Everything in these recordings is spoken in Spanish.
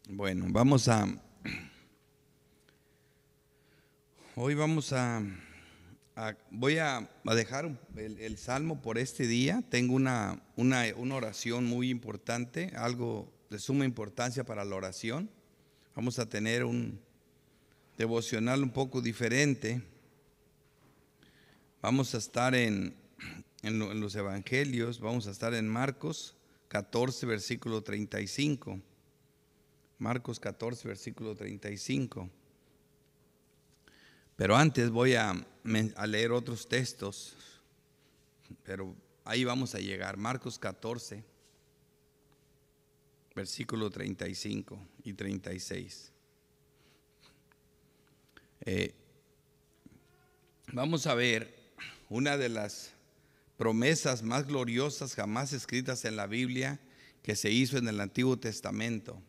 Bueno, hoy voy a dejar el salmo por este día. Tengo una oración muy importante, algo de suma importancia para la oración. Vamos a tener un devocional un poco diferente. Vamos a estar en los evangelios, vamos a estar en Marcos 14, versículo 35. Marcos 14, versículo 35. Pero antes voy a leer otros textos, pero ahí vamos a llegar. Marcos 14, versículo 35 y 36. Vamos a ver una de las promesas más gloriosas jamás escritas en la Biblia que se hizo en el Antiguo Testamento.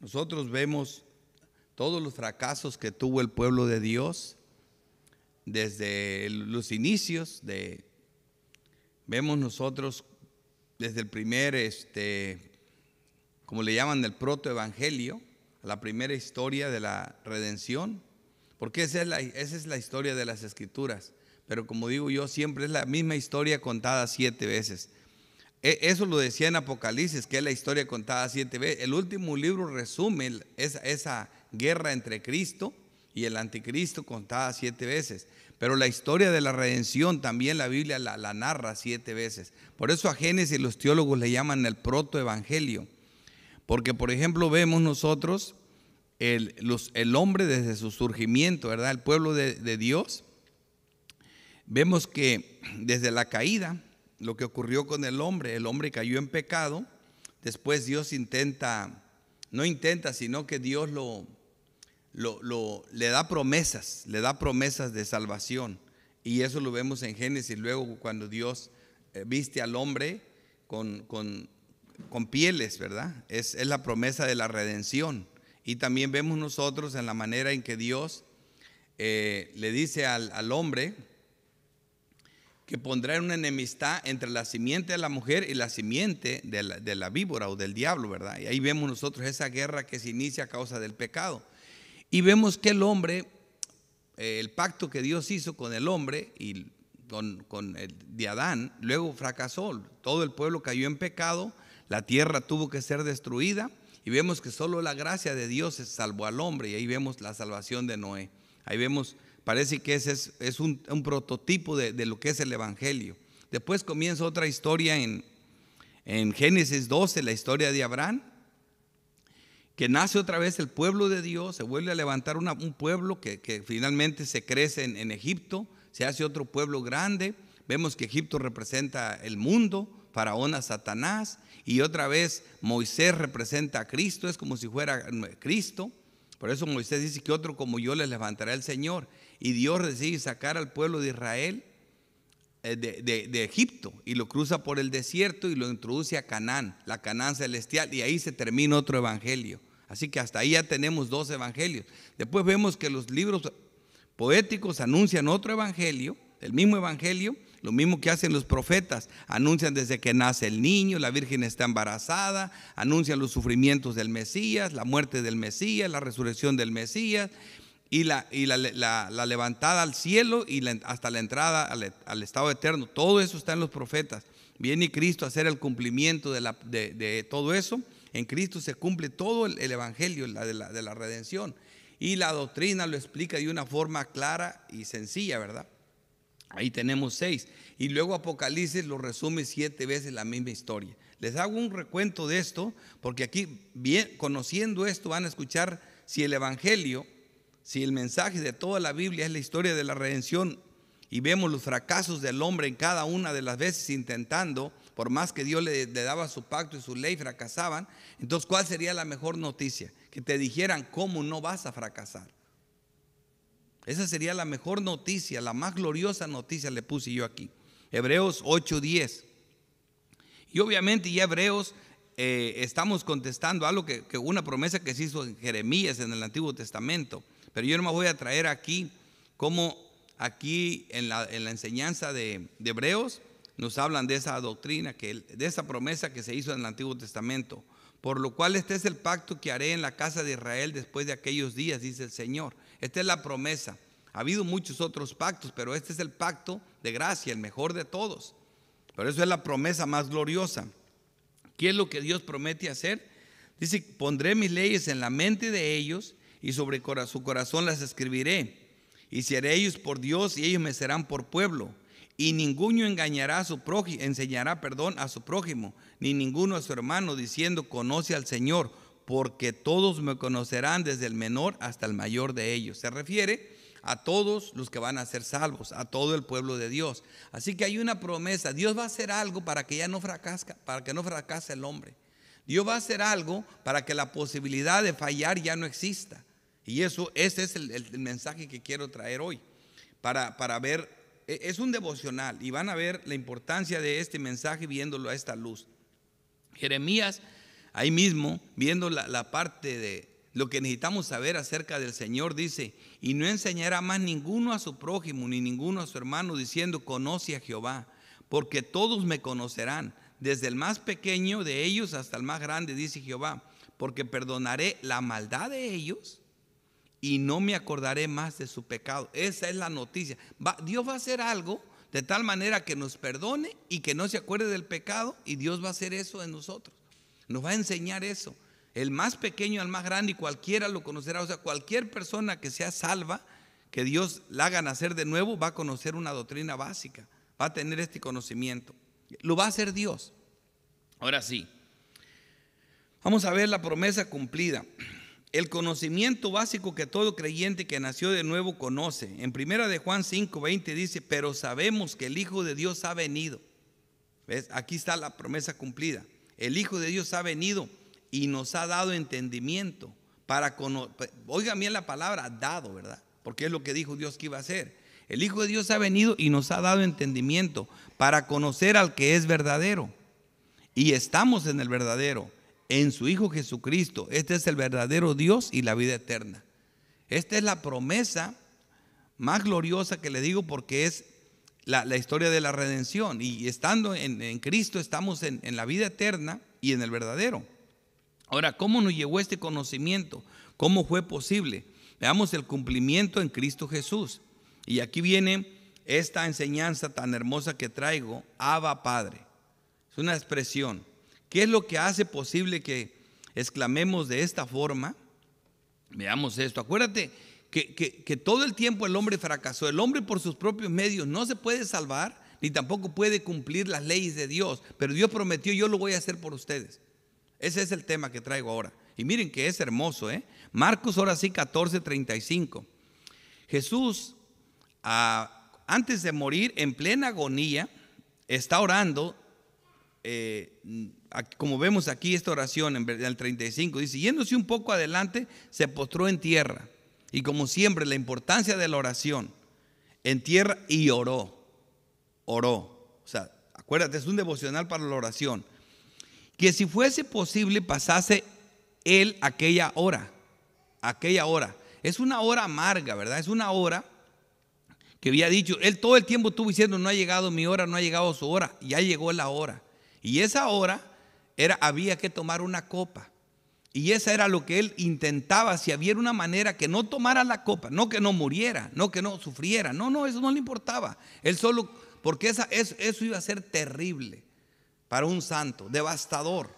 Nosotros vemos todos los fracasos que tuvo el pueblo de Dios desde los inicios vemos nosotros desde el primer, como le llaman, el protoevangelio, la primera historia de la redención, porque esa es la historia de las Escrituras. Pero como digo yo, siempre es la misma historia contada 7 veces. Eso lo decía en Apocalipsis, que es la historia contada 7 veces. El último libro resume esa guerra entre Cristo y el anticristo contada 7 veces. Pero la historia de la redención también la Biblia la narra 7 veces. Por eso a Génesis los teólogos le llaman el protoevangelio. Porque, por ejemplo, vemos nosotros el hombre desde su surgimiento, ¿verdad? El pueblo de Dios. Vemos que desde la caída, lo que ocurrió con el hombre cayó en pecado. Después Dios sino que Dios le da promesas de salvación. Y eso lo vemos en Génesis. Luego cuando Dios viste al hombre con pieles, ¿verdad? Es la promesa de la redención. Y también vemos nosotros en la manera en que Dios le dice al hombre que pondrá una enemistad entre la simiente de la mujer y la simiente de la víbora o del diablo, ¿verdad? Y ahí vemos nosotros esa guerra que se inicia a causa del pecado. Y vemos que el hombre, el pacto que Dios hizo con el hombre y con el de Adán, luego fracasó. Todo el pueblo cayó en pecado, la tierra tuvo que ser destruida y vemos que solo la gracia de Dios salvó al hombre. Y ahí vemos la salvación de Noé. Ahí vemos, parece que ese es un prototipo de lo que es el evangelio. Después comienza otra historia en Génesis 12, la historia de Abraham, que nace otra vez el pueblo de Dios, se vuelve a levantar un pueblo que finalmente se crece en Egipto, se hace otro pueblo grande. Vemos que Egipto representa el mundo, Faraón a Satanás, y otra vez Moisés representa a Cristo, es como si fuera Cristo. Por eso Moisés dice que otro como yo les levantará el Señor. Y Dios decide sacar al pueblo de Israel de Egipto y lo cruza por el desierto y lo introduce a Canaán, la Canaán celestial, y ahí se termina otro evangelio. Así que hasta ahí ya tenemos 2 evangelios. Después vemos que los libros poéticos anuncian otro evangelio, el mismo evangelio, lo mismo que hacen los profetas. Anuncian desde que nace el niño, la virgen está embarazada, anuncian los sufrimientos del Mesías, la muerte del Mesías, la resurrección del Mesías y la levantada al cielo y hasta la entrada al estado eterno. Todo eso está en los profetas. Viene Cristo a hacer el cumplimiento de todo eso. En Cristo se cumple todo el evangelio de la redención. Y la doctrina lo explica de una forma clara y sencilla, ¿verdad? Ahí tenemos 6. Y luego Apocalipsis lo resume 7 veces la misma historia. Les hago un recuento de esto, porque aquí, bien, conociendo esto, van a escuchar si el evangelio, si el mensaje de toda la Biblia es la historia de la redención, y vemos los fracasos del hombre en cada una de las veces intentando, por más que Dios le daba su pacto y su ley, fracasaban. Entonces, ¿cuál sería la mejor noticia? Que te dijeran cómo no vas a fracasar. Esa sería la mejor noticia, la más gloriosa noticia le puse yo aquí. Hebreos 8:10. Y obviamente ya Hebreos estamos contestando algo que una promesa que se hizo en Jeremías en el Antiguo Testamento. Pero yo no me voy a traer aquí como aquí en la enseñanza de Hebreos nos hablan de esa doctrina, de esa promesa que se hizo en el Antiguo Testamento. Por lo cual este es el pacto que haré en la casa de Israel después de aquellos días, dice el Señor. Esta es la promesa. Ha habido muchos otros pactos, pero este es el pacto de gracia, el mejor de todos. Por eso es la promesa más gloriosa. ¿Qué es lo que Dios promete hacer? Dice, pondré mis leyes en la mente de ellos y sobre su corazón las escribiré. Y seré ellos por Dios y ellos me serán por pueblo. Y ninguno engañará a su prójimo, enseñará, a su prójimo, ni ninguno a su hermano, diciendo, conoce al Señor, porque todos me conocerán desde el menor hasta el mayor de ellos. Se refiere a todos los que van a ser salvos, a todo el pueblo de Dios. Así que hay una promesa. Dios va a hacer algo para que ya no fracase, para que no fracase el hombre. Dios va a hacer algo para que la posibilidad de fallar ya no exista. Y ese es el mensaje que quiero traer hoy. Para ver, es un devocional y van a ver la importancia de este mensaje viéndolo a esta luz. Jeremías, ahí mismo, viendo la parte de lo que necesitamos saber acerca del Señor, dice, y no enseñará más ninguno a su prójimo, ni ninguno a su hermano, diciendo, conoce a Jehová, porque todos me conocerán, desde el más pequeño de ellos hasta el más grande, dice Jehová, porque perdonaré la maldad de ellos y no me acordaré más de su pecado. Esa es la noticia. Dios va a hacer algo de tal manera que nos perdone y que no se acuerde del pecado, y Dios va a hacer eso en nosotros. Nos va a enseñar eso. El más pequeño al más grande, y cualquiera lo conocerá. O sea, cualquier persona que sea salva, que Dios la haga nacer de nuevo, va a conocer una doctrina básica, va a tener este conocimiento. Lo va a hacer Dios. Ahora sí, vamos a ver la promesa cumplida. El conocimiento básico que todo creyente que nació de nuevo conoce. En 1 de Juan 5:20 dice, pero sabemos que el Hijo de Dios ha venido. ¿Ves? Aquí está la promesa cumplida. El Hijo de Dios ha venido y nos ha dado entendimiento para conocer. Oigan bien la palabra dado, ¿verdad? Porque es lo que dijo Dios que iba a hacer. El Hijo de Dios ha venido y nos ha dado entendimiento para conocer al que es verdadero. Y estamos en el verdadero, en su Hijo Jesucristo. Este es el verdadero Dios y la vida eterna. Esta es la promesa más gloriosa que le digo, porque es la historia de la redención. Y estando en Cristo estamos en la vida eterna y en el verdadero. Ahora, ¿cómo nos llegó este conocimiento? ¿Cómo fue posible? Veamos el cumplimiento en Cristo Jesús. Y aquí viene esta enseñanza tan hermosa que traigo, Abba Padre. Es una expresión. ¿Qué es lo que hace posible que exclamemos de esta forma? Veamos esto. Acuérdate que todo el tiempo el hombre fracasó. El hombre por sus propios medios no se puede salvar, ni tampoco puede cumplir las leyes de Dios. Pero Dios prometió, yo lo voy a hacer por ustedes. Ese es el tema que traigo ahora. Y miren que es hermoso, Marcos, ahora sí, 14:35. Jesús, antes de morir, en plena agonía, está orando. Como vemos aquí esta oración en el 35, dice, yéndose un poco adelante, se postró en tierra. Y como siempre, la importancia de la oración, en tierra, y oró. O sea, acuérdate, es un devocional para la oración. Que si fuese posible pasase él aquella hora. Es una hora amarga, ¿verdad? Es una hora que había dicho, él todo el tiempo estuvo diciendo, no ha llegado mi hora, no ha llegado su hora. Ya llegó la hora. Y esa hora había que tomar una copa. Y esa era lo que él intentaba, si había una manera que no tomara la copa, no que no muriera, no que no sufriera, no, eso no le importaba. Él solo, porque eso iba a ser terrible para un santo, devastador.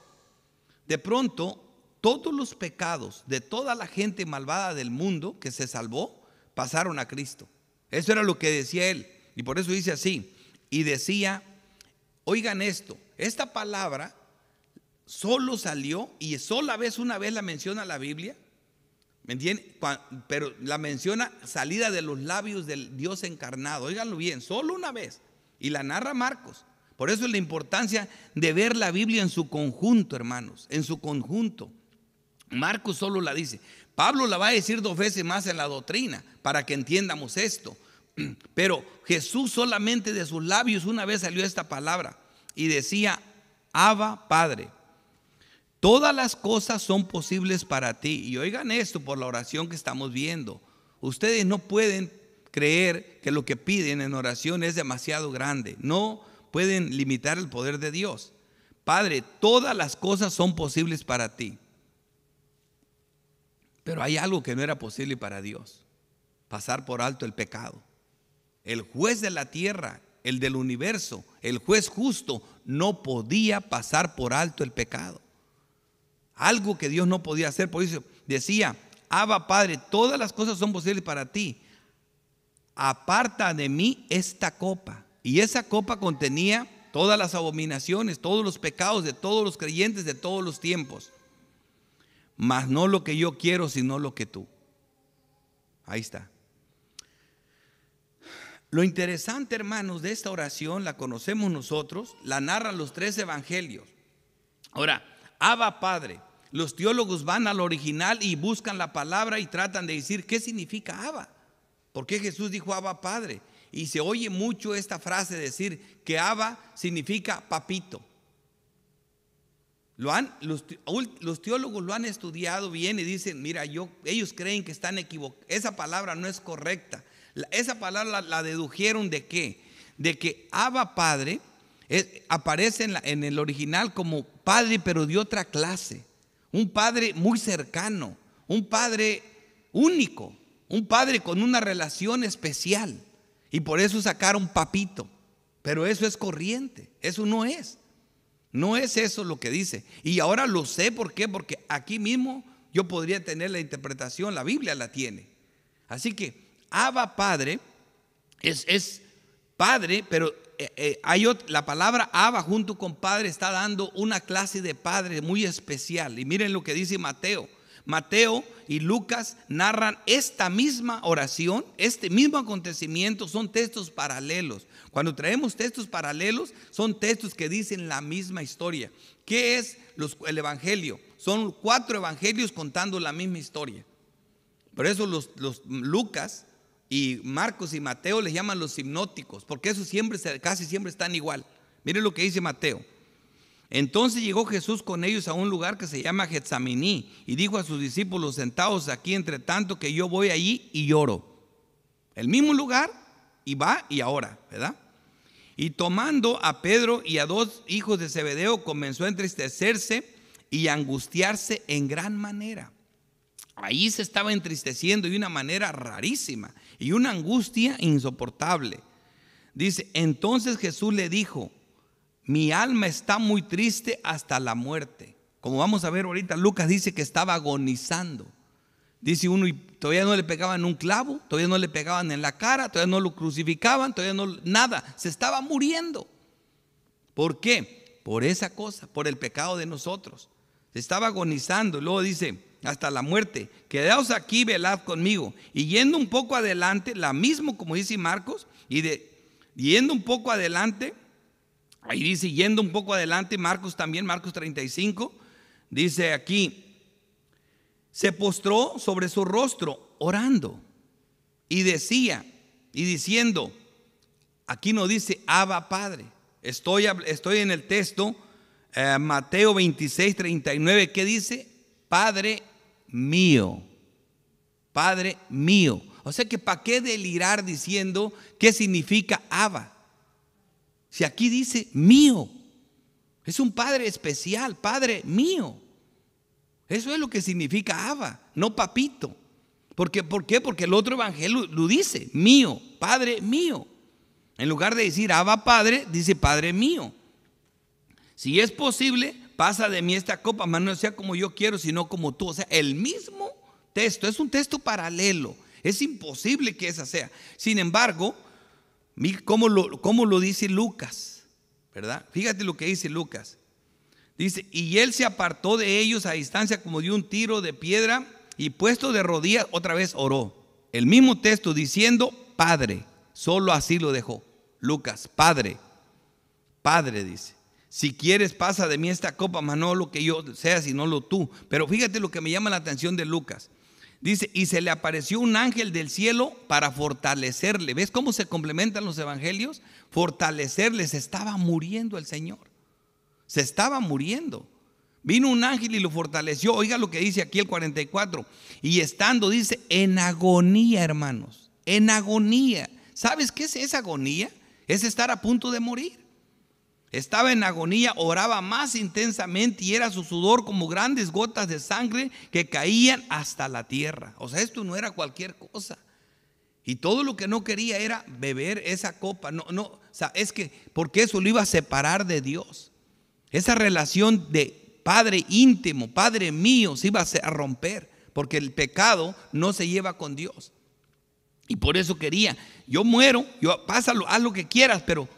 De pronto, todos los pecados de toda la gente malvada del mundo que se salvó, pasaron a Cristo. Eso era lo que decía él. Y por eso dice así, y decía, oigan esto, esta palabra solo salió y una vez la menciona la Biblia, ¿me entienden? Pero la menciona salida de los labios del Dios encarnado. Óiganlo bien, solo una vez. Y la narra Marcos. Por eso es la importancia de ver la Biblia en su conjunto, hermanos, en su conjunto. Marcos solo la dice. Pablo la va a decir 2 veces más en la doctrina para que entiendamos esto. Pero Jesús solamente de sus labios una vez salió esta palabra y decía, Abba Padre, todas las cosas son posibles para ti. Y oigan esto por la oración que estamos viendo. Ustedes no pueden creer que lo que piden en oración es demasiado grande. No pueden limitar el poder de Dios. Padre, todas las cosas son posibles para ti. Pero hay algo que no era posible para Dios: pasar por alto el pecado. El juez de la tierra, el del universo, el juez justo, no podía pasar por alto el pecado. Algo que Dios no podía hacer. Por eso decía: Abba, Padre, todas las cosas son posibles para ti. Aparta de mí esta copa. Y esa copa contenía todas las abominaciones, todos los pecados de todos los creyentes de todos los tiempos. Mas no lo que yo quiero, sino lo que tú. Ahí está. Lo interesante, hermanos, de esta oración, la conocemos nosotros, la narran los 3 evangelios. Ahora, Abba, Padre. Los teólogos van al original y buscan la palabra y tratan de decir qué significa Abba. ¿Por qué Jesús dijo Abba, Padre? Y se oye mucho esta frase decir que Abba significa papito. Los teólogos lo han estudiado bien y dicen: mira, ellos creen que están equivocados. Esa palabra no es correcta. Esa palabra la dedujeron ¿de qué? De que Abba, Padre, aparece en el original como padre, pero de otra clase. Un padre muy cercano, un padre único, un padre con una relación especial. Y por eso sacaron papito. Pero eso es corriente, eso no es. No es eso lo que dice. Y ahora lo sé, ¿por qué? Porque aquí mismo yo podría tener la interpretación, la Biblia la tiene. Así que Abba, Padre, es padre, pero la palabra Abba junto con padre está dando una clase de padre muy especial. Y miren lo que dice Mateo. Mateo y Lucas narran esta misma oración, este mismo acontecimiento. Son textos paralelos. Cuando traemos textos paralelos, son textos que dicen la misma historia. ¿Qué es el evangelio? Son 4 evangelios contando la misma historia. Por eso los Lucas y Marcos y Mateo les llaman los sinópticos, porque esos casi siempre están igual. Miren lo que dice Mateo. Entonces llegó Jesús con ellos a un lugar que se llama Getsemaní y dijo a sus discípulos: sentaos aquí entre tanto que yo voy allí y lloro. El mismo lugar, y va y ahora, ¿verdad? Y tomando a Pedro y a 2 hijos de Zebedeo, comenzó a entristecerse y a angustiarse en gran manera. Ahí se estaba entristeciendo de una manera rarísima y una angustia insoportable. Dice: entonces Jesús le dijo: mi alma está muy triste hasta la muerte. Como vamos a ver ahorita, Lucas dice que estaba agonizando. Dice uno, y todavía no le pegaban un clavo, todavía no le pegaban en la cara, todavía no lo crucificaban, todavía no, nada, se estaba muriendo. ¿Por qué? Por esa cosa, por el pecado de nosotros. Se estaba agonizando. Y luego dice: hasta la muerte, quedaos aquí, velad conmigo. Y yendo un poco adelante, la misma como dice Marcos, yendo un poco adelante, ahí dice yendo un poco adelante, Marcos también, Marcos 35, dice aquí: se postró sobre su rostro orando y decía, y diciendo, aquí no dice Abba, Padre. Estoy en el texto Mateo 26, 39, que dice: Padre mío, Padre mío. O sea que ¿para qué delirar diciendo qué significa Abba? Si aquí dice mío, es un Padre especial, Padre mío. Eso es lo que significa Abba, no papito. ¿Por qué? Porque el otro evangelio lo dice: mío, Padre mío. En lugar de decir Abba, Padre, dice Padre mío. Si es posible, pasa de mí esta copa, mas no sea como yo quiero, sino como tú. O sea, el mismo texto, es un texto paralelo. Es imposible que esa sea. Sin embargo, ¿cómo lo dice Lucas? ¿Verdad? Fíjate lo que dice Lucas. Dice: y él se apartó de ellos a distancia como de un tiro de piedra, y puesto de rodillas otra vez oró. El mismo texto diciendo Padre, solo así lo dejó. Lucas: Padre, Padre dice: si quieres pasa de mí esta copa, mas no lo que yo sea, sino lo tú. Pero fíjate lo que me llama la atención de Lucas. Dice: y se le apareció un ángel del cielo para fortalecerle. ¿Ves cómo se complementan los evangelios? Fortalecerle. Se estaba muriendo el Señor. Se estaba muriendo. Vino un ángel y lo fortaleció. Oiga lo que dice aquí el 44. Y estando, dice, en agonía, hermanos. En agonía. ¿Sabes qué es esa agonía? Es estar a punto de morir. Estaba en agonía, oraba más intensamente y era su sudor como grandes gotas de sangre que caían hasta la tierra. O sea, esto no era cualquier cosa. Y todo lo que no quería era beber esa copa. O sea, es que porque eso lo iba a separar de Dios. Esa relación de Padre íntimo, Padre mío, se iba a romper, porque el pecado no se lleva con Dios. Y por eso quería, yo muero, pásalo, haz lo que quieras, pero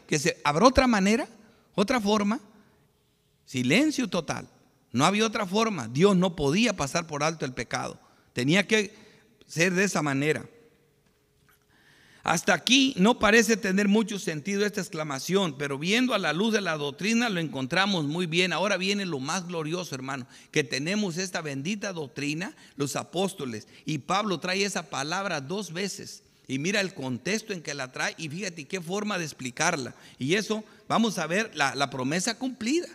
¿habrá otra manera? ¿Otra forma? Silencio total. No había otra forma. Dios no podía pasar por alto el pecado. Tenía que ser de esa manera. Hasta aquí no parece tener mucho sentido esta exclamación, pero viendo a la luz de la doctrina lo encontramos muy bien. Ahora viene lo más glorioso, hermano, que tenemos esta bendita doctrina, los apóstoles, y Pablo trae esa palabra 2 veces. Y mira el contexto en que la trae y fíjate qué forma de explicarla. Y eso vamos a ver la promesa cumplida,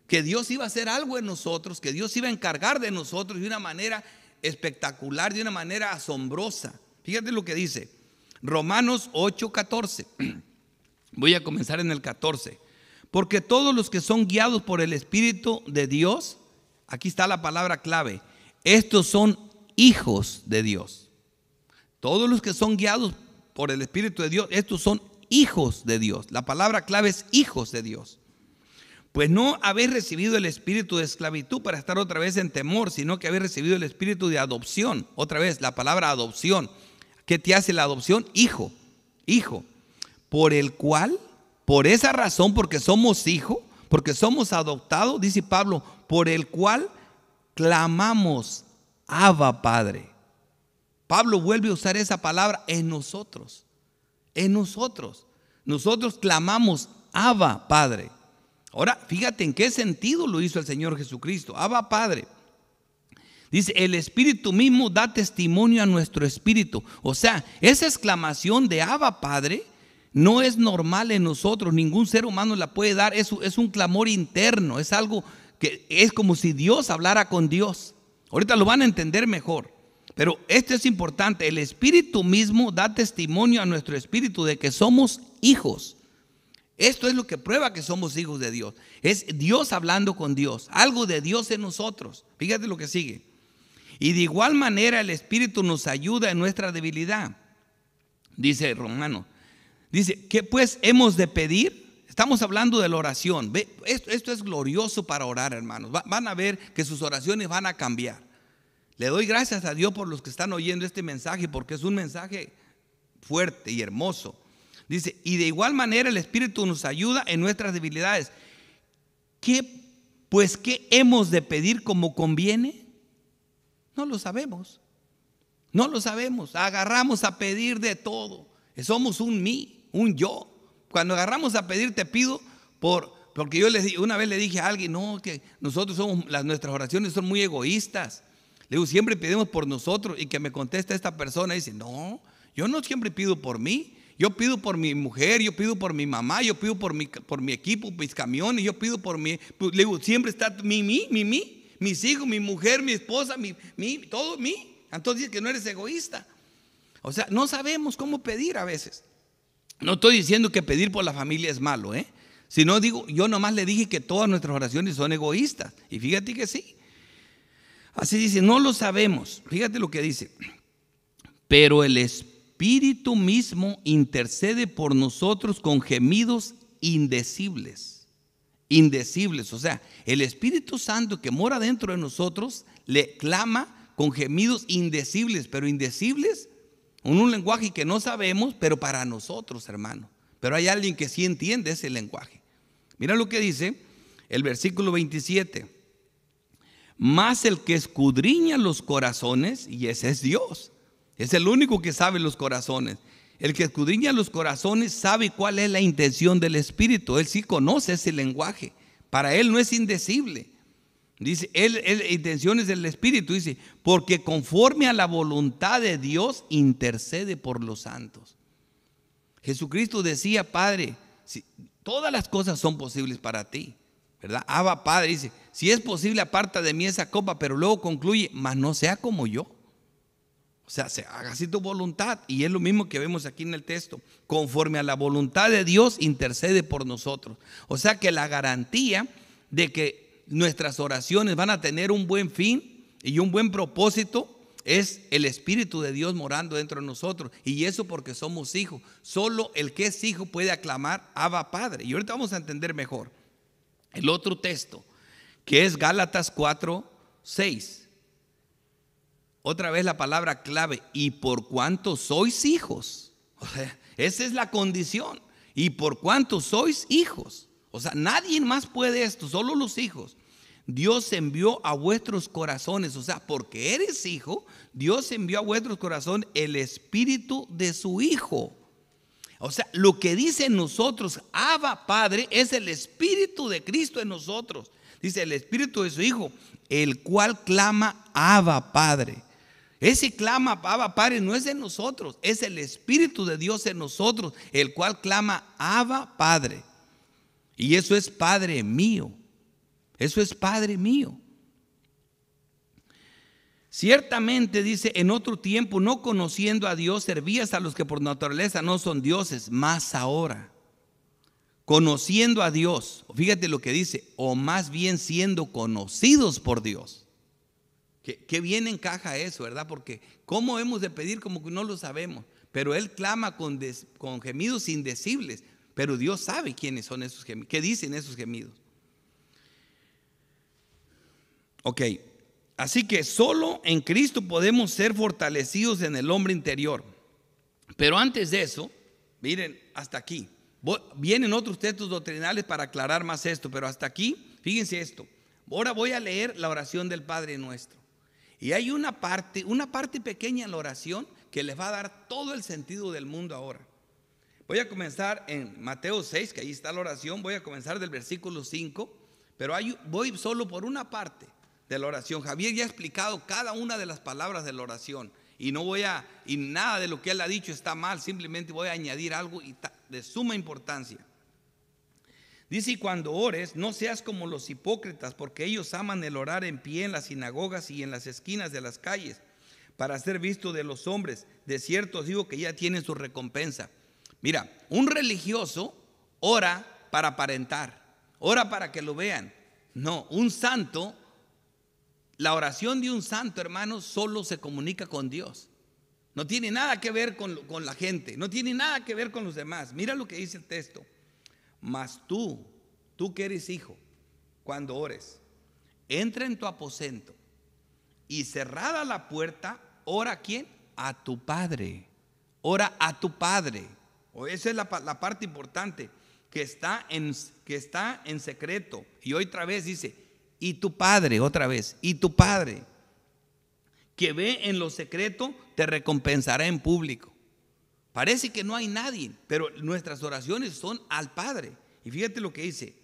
que Dios iba a hacer algo en nosotros, que Dios iba a encargar de nosotros de una manera espectacular, de una manera asombrosa. Fíjate lo que dice Romanos 8:14. Voy a comenzar en el 14. Porque todos los que son guiados por el Espíritu de Dios, aquí está la palabra clave, estos son hijos de Dios. Todos los que son guiados por el Espíritu de Dios, estos son hijos de Dios. La palabra clave es hijos de Dios. Pues no habéis recibido el espíritu de esclavitud para estar otra vez en temor, sino que habéis recibido el espíritu de adopción. Otra vez, la palabra adopción. ¿Qué te hace la adopción? Hijo, hijo. Por el cual, por esa razón, porque somos hijos, porque somos adoptados, dice Pablo, por el cual clamamos, Abba, Padre. Pablo vuelve a usar esa palabra en nosotros. En nosotros. Nosotros clamamos, Abba, Padre. Ahora, fíjate en qué sentido lo hizo el Señor Jesucristo. Abba, Padre. Dice, el Espíritu mismo da testimonio a nuestro espíritu. O sea, esa exclamación de Abba, Padre, no es normal en nosotros. Ningún ser humano la puede dar. Es un clamor interno. Es algo que es como si Dios hablara con Dios. Ahorita lo van a entender mejor. Pero esto es importante. El Espíritu mismo da testimonio a nuestro espíritu de que somos hijos. Esto es lo que prueba que somos hijos de Dios. Es Dios hablando con Dios. Algo de Dios en nosotros. Fíjate lo que sigue. Y de igual manera el Espíritu nos ayuda en nuestra debilidad. Dice Romano. Dice, ¿qué pues hemos de pedir? Estamos hablando de la oración. Esto es glorioso para orar, hermanos. Van a ver que sus oraciones van a cambiar. Le doy gracias a Dios por los que están oyendo este mensaje, porque es un mensaje fuerte y hermoso. Dice, y de igual manera el Espíritu nos ayuda en nuestras debilidades. ¿Qué hemos de pedir como conviene? No lo sabemos. No lo sabemos. Agarramos a pedir de todo. Somos un mí, un yo. Cuando agarramos a pedir, te pido porque yo una vez le dije a alguien, no, que nosotros nuestras oraciones son muy egoístas. Le digo, siempre pedimos por nosotros. Y que me contesta esta persona y dice, no, yo no siempre pido por mí. Yo pido por mi mujer, yo pido por mi mamá, yo pido por mi equipo, mis camiones, yo pido por mi. Le digo, siempre está mis hijos, mi mujer, mi esposa, todo mí. Entonces dice que no eres egoísta. O sea, no sabemos cómo pedir a veces. No estoy diciendo que pedir por la familia es malo, sino digo, yo nomás le dije que todas nuestras oraciones son egoístas. Y fíjate que sí. Así dice, no lo sabemos. Fíjate lo que dice. Pero el Espíritu mismo intercede por nosotros con gemidos indecibles. Indecibles, o sea, el Espíritu Santo que mora dentro de nosotros le clama con gemidos indecibles, pero indecibles en un lenguaje que no sabemos, pero para nosotros, hermano. Pero hay alguien que sí entiende ese lenguaje. Mira lo que dice el versículo 27. Mas el que escudriña los corazones, y ese es Dios, es el único que sabe los corazones. El que escudriña los corazones sabe cuál es la intención del Espíritu. Él sí conoce ese lenguaje. Para él no es indecible. Dice, intenciones del Espíritu, dice, porque conforme a la voluntad de Dios intercede por los santos. Jesucristo decía, Padre, todas las cosas son posibles para ti, ¿verdad? Abba, Padre, dice, si es posible aparta de mí esa copa, pero luego concluye, mas no sea como yo. O sea, se haga así tu voluntad. Y es lo mismo que vemos aquí en el texto. Conforme a la voluntad de Dios, intercede por nosotros. O sea que la garantía de que nuestras oraciones van a tener un buen fin y un buen propósito es el Espíritu de Dios morando dentro de nosotros. Y eso porque somos hijos. Solo el que es hijo puede aclamar Abba Padre. Y ahorita vamos a entender mejor el otro texto, que es Gálatas 4:6. Otra vez la palabra clave: y por cuanto sois hijos. O sea, esa es la condición. Y por cuanto sois hijos. O sea, nadie más puede esto, solo los hijos. Dios envió a vuestros corazones, o sea, porque eres hijo, Dios envió a vuestros corazones el Espíritu de su Hijo. O sea, lo que dice en nosotros, Abba Padre, es el Espíritu de Cristo en nosotros. Dice el Espíritu de su Hijo, el cual clama Abba Padre. Ese clama Abba Padre no es de nosotros, es el Espíritu de Dios en nosotros, el cual clama Abba Padre. Y eso es Padre mío. Eso es Padre mío. Ciertamente, dice, en otro tiempo, no conociendo a Dios, servías a los que por naturaleza no son dioses, más ahora, conociendo a Dios, fíjate lo que dice, o más bien siendo conocidos por Dios. Qué bien encaja eso, ¿verdad? Porque ¿cómo hemos de pedir como que no lo sabemos? Pero Él clama con gemidos indecibles, pero Dios sabe quiénes son esos gemidos, qué dicen esos gemidos. Ok, así que solo en Cristo podemos ser fortalecidos en el hombre interior. Pero antes de eso, miren, hasta aquí. Vienen otros textos doctrinales para aclarar más esto, pero hasta aquí, fíjense esto. Ahora voy a leer la oración del Padre Nuestro. Y hay una parte pequeña en la oración que les va a dar todo el sentido del mundo ahora. Voy a comenzar en Mateo 6, que ahí está la oración. Voy a comenzar del versículo 5, pero voy solo por una parte de la oración. Javier ya ha explicado cada una de las palabras de la oración y nada de lo que él ha dicho está mal, simplemente voy a añadir algo de suma importancia. Dice: y cuando ores, no seas como los hipócritas, porque ellos aman el orar en pie en las sinagogas y en las esquinas de las calles, para ser visto de los hombres. De cierto os digo que ya tienen su recompensa. Mira, un religioso ora para aparentar, ora para que lo vean. No, un santo, la oración de un santo, hermanos, solo se comunica con Dios. No tiene nada que ver con la gente, no tiene nada que ver con los demás. Mira lo que dice el texto. Mas tú que eres hijo, cuando ores, entra en tu aposento y cerrada la puerta, ora ¿a quién? A tu Padre. Ora a tu Padre. Esa es la parte importante, que está en secreto. Y otra vez dice: y tu Padre, otra vez, y tu Padre, que ve en lo secreto, te recompensará en público. Parece que no hay nadie, pero nuestras oraciones son al Padre. Y fíjate lo que dice: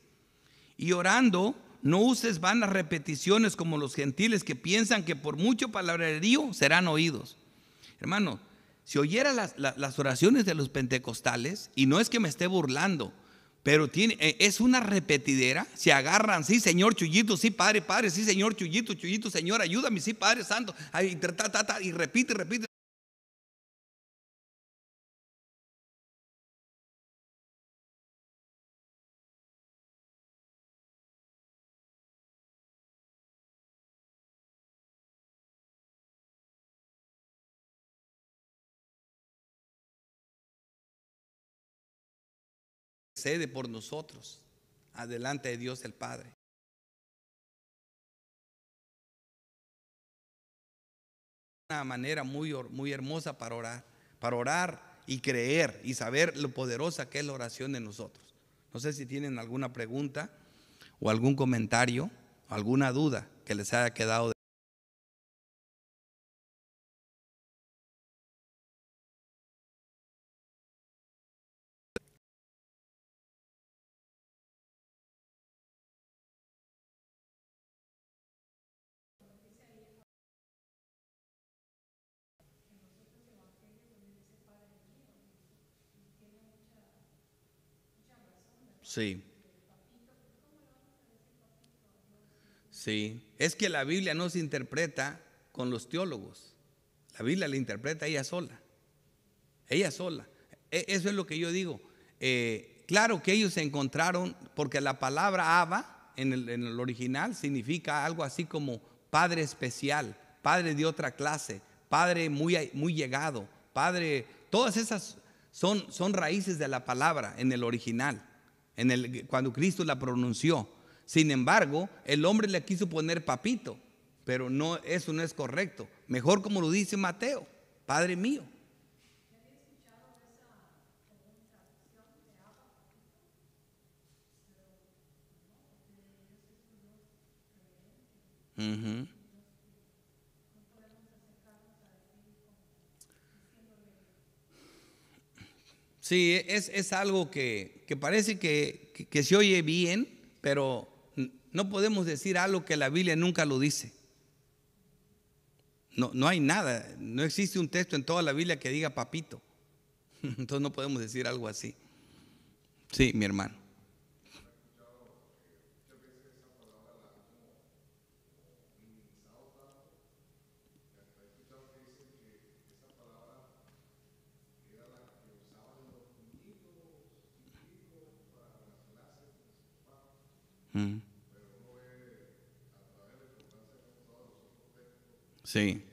y orando, no uses vanas repeticiones como los gentiles, que piensan que por mucho palabrerío serán oídos. Hermano, si oyera las oraciones de los pentecostales, y no es que me esté burlando, pero es una repetidera. Se agarran: sí, Señor, Chuyito, sí, Padre, Padre, sí, Señor, Chuyito, Chuyito, Señor, ayúdame, sí, Padre Santo, y repite. Cede por nosotros adelante de Dios el Padre. Una manera muy hermosa para orar y creer y saber lo poderosa que es la oración de nosotros. No sé si tienen alguna pregunta o algún comentario, alguna duda que les haya quedado. Sí, sí. Es que la Biblia no se interpreta con los teólogos. La Biblia la interpreta ella sola. Ella sola. Eso es lo que yo digo. Claro que ellos se encontraron, porque la palabra Abba en el original significa algo así como padre especial, padre de otra clase, padre muy llegado, padre. Todas esas son raíces de la palabra en el original, cuando Cristo la pronunció. Sin embargo, el hombre le quiso poner papito, pero no, eso no es correcto. Mejor como lo dice Mateo, Padre mío. Uh-huh. Sí, es algo que parece que se oye bien, pero no podemos decir algo que la Biblia nunca lo dice. No hay nada, no existe un texto en toda la Biblia que diga papito. Entonces no podemos decir algo así. Sí, mi hermano. Mm. Sí.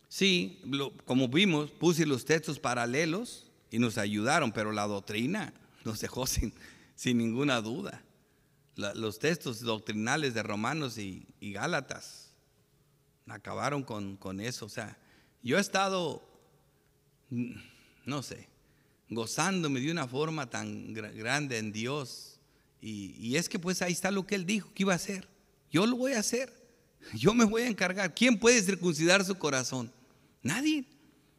Sí, como vimos, puse los textos paralelos y nos ayudaron, pero la doctrina nos dejó sin ninguna duda. Los textos doctrinales de Romanos y Gálatas acabaron con eso. O sea, yo he estado, no sé, gozándome de una forma tan grande en Dios. Y es que pues ahí está lo que Él dijo que iba a hacer. Yo lo voy a hacer. Yo me voy a encargar. ¿Quién puede circuncidar su corazón? Nadie.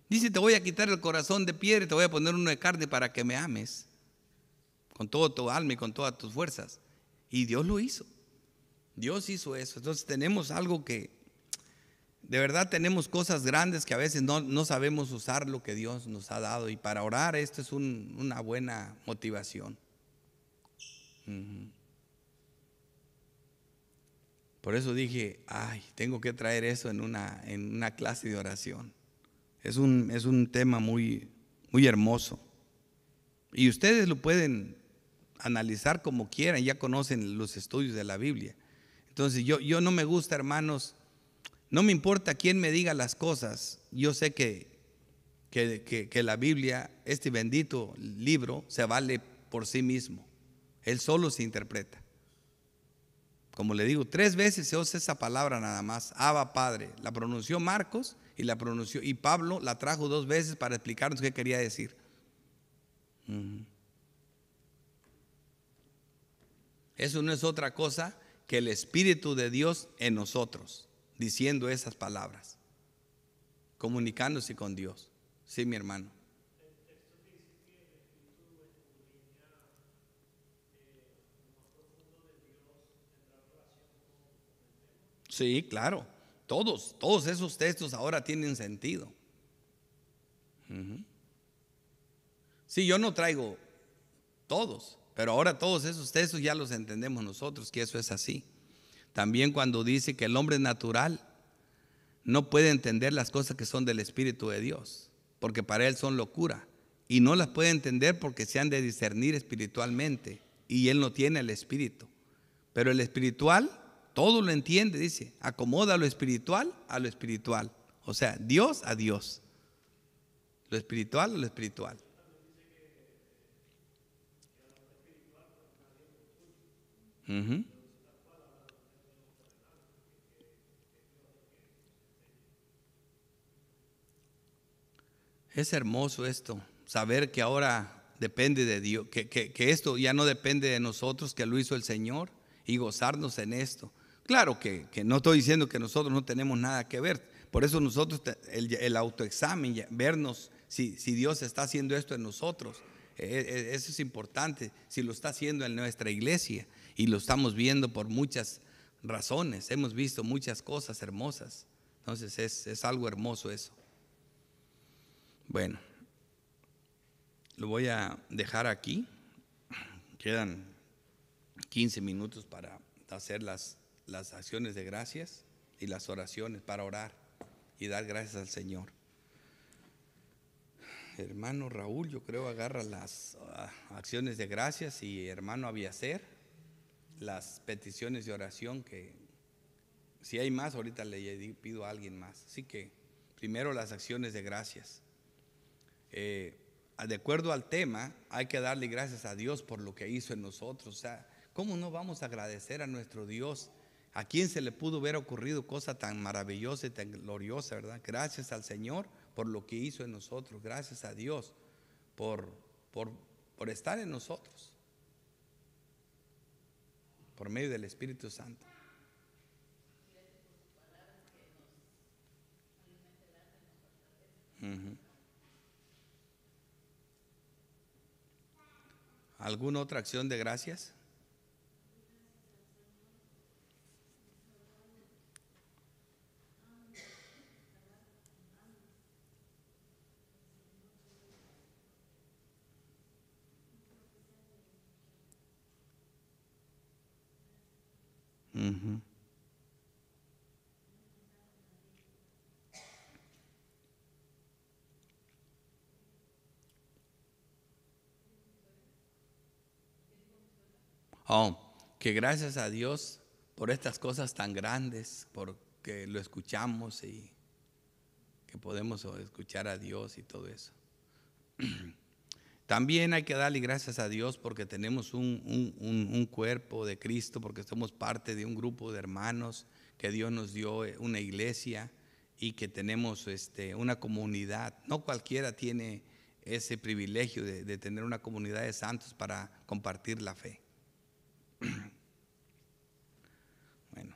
Dice, te voy a quitar el corazón de piedra y te voy a poner uno de carne para que me ames con todo tu alma y con todas tus fuerzas. Y Dios lo hizo. Dios hizo eso. Entonces tenemos algo que, de verdad tenemos cosas grandes que a veces no sabemos usar lo que Dios nos ha dado. Y para orar esto es una buena motivación. Por eso dije, ay, tengo que traer eso en una clase de oración. Es un tema muy hermoso. Y ustedes lo pueden analizar como quieran, ya conocen los estudios de la Biblia. Entonces yo no me gusta, hermanos, no me importa quién me diga las cosas. Yo sé que la Biblia, este bendito libro, se vale por sí mismo. Él solo se interpreta. Como le digo, 3 veces se usa esa palabra nada más, Abba Padre. La pronunció Marcos y Pablo la trajo 2 veces para explicarnos qué quería decir. Eso no es otra cosa que el Espíritu de Dios en nosotros, diciendo esas palabras, comunicándose con Dios. Sí, mi hermano. Sí, claro. Todos esos textos ahora tienen sentido. Sí, yo no traigo todos, pero ahora todos esos textos ya los entendemos nosotros, que eso es así. También cuando dice que el hombre natural no puede entender las cosas que son del Espíritu de Dios, porque para él son locura. Y no las puede entender porque se han de discernir espiritualmente. Y él no tiene el Espíritu. Pero el espiritual todo lo entiende, dice. Acomoda lo espiritual a lo espiritual. O sea, Dios a Dios. Lo espiritual a lo espiritual. Uh-huh. Es hermoso esto, saber que ahora depende de Dios, que esto ya no depende de nosotros, que lo hizo el Señor, y gozarnos en esto. Claro que no estoy diciendo que nosotros no tenemos nada que ver, por eso nosotros, el autoexamen, vernos si Dios está haciendo esto en nosotros, eso es importante, si lo está haciendo en nuestra iglesia, y lo estamos viendo por muchas razones, hemos visto muchas cosas hermosas, entonces es algo hermoso eso. Bueno, lo voy a dejar aquí Quedan 15 minutos para hacer las acciones de gracias y las oraciones, para orar y dar gracias al Señor. Hermano Raúl, yo creo, agarra las acciones de gracias, y hermano Abiacer, las peticiones de oración, que si hay más, ahorita le pido a alguien más. Así que primero las acciones de gracias. De acuerdo al tema, hay que darle gracias a Dios por lo que hizo en nosotros. O sea, ¿cómo no vamos a agradecer a nuestro Dios? ¿A quién se le pudo haber ocurrido cosa tan maravillosa y tan gloriosa, verdad? Gracias al Señor por lo que hizo en nosotros. Gracias a Dios por estar en nosotros, por medio del Espíritu Santo. ¿Alguna otra acción de gracias? Oh, que gracias a Dios por estas cosas tan grandes, porque lo escuchamos y que podemos escuchar a Dios y todo eso. También hay que darle gracias a Dios porque tenemos un cuerpo de Cristo, porque somos parte de un grupo de hermanos que Dios nos dio, una iglesia, y que tenemos una comunidad. No cualquiera tiene ese privilegio de tener una comunidad de santos para compartir la fe. Bueno,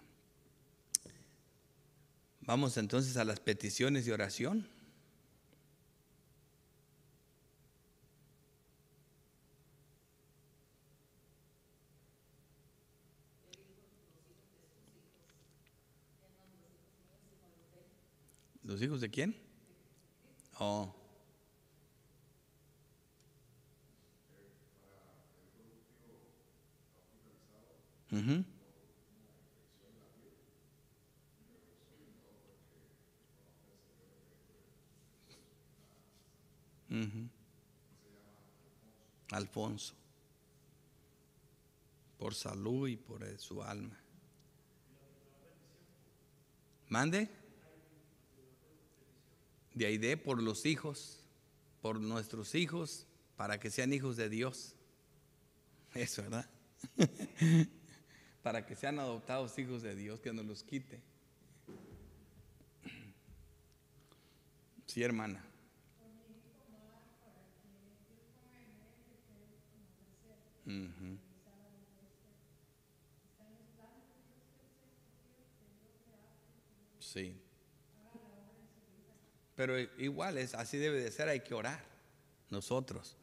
vamos entonces a las peticiones de oración. ¿Los hijos de quién? Oh. Uh-huh. Uh-huh. Alfonso, por salud y por su alma. Mande. De Aide, por los hijos, por nuestros hijos, para que sean hijos de Dios. Eso, ¿verdad? Para que sean adoptados hijos de Dios, que nos los quite. Sí, hermana. Uh-huh. Sí. Pero igual así debe de ser, hay que orar. Nosotros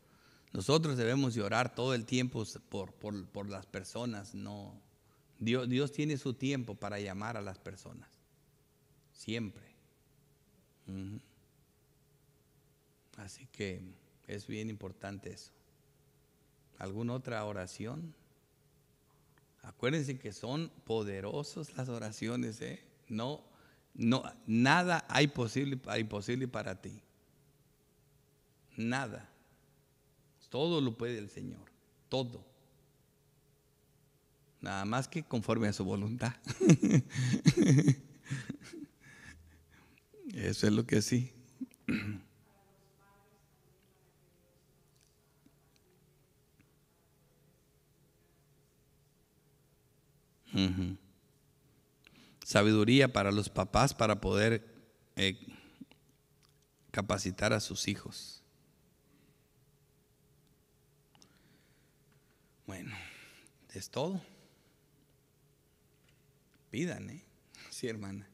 debemos de orar todo el tiempo por las personas. No, Dios tiene su tiempo para llamar a las personas, siempre. Uh-huh. Así que es bien importante eso. ¿Alguna otra oración? Acuérdense que son poderosas las oraciones, ¿eh? No, nada hay imposible para ti. Nada. Todo lo puede el Señor. Todo. Nada más que conforme a su voluntad. Eso es lo que sí. Uh-huh. Sabiduría para los papás para poder capacitar a sus hijos. Bueno, es todo. Pidan, sí, hermana.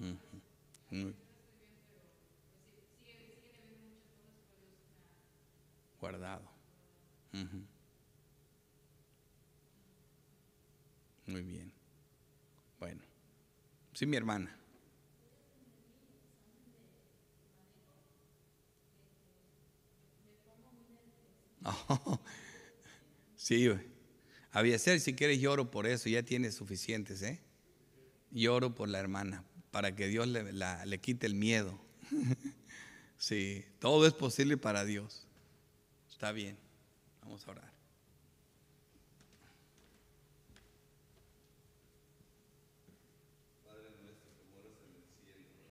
Uh-huh. Muy guardado. Ujú. Muy bien. Bueno, sí, mi hermana. Oh, sí, Abiezer, si quieres lloro por eso, ya tiene suficientes, ¿eh? Lloro por la hermana, para que Dios le quite el miedo. Sí, todo es posible para Dios. Está bien, vamos a orar.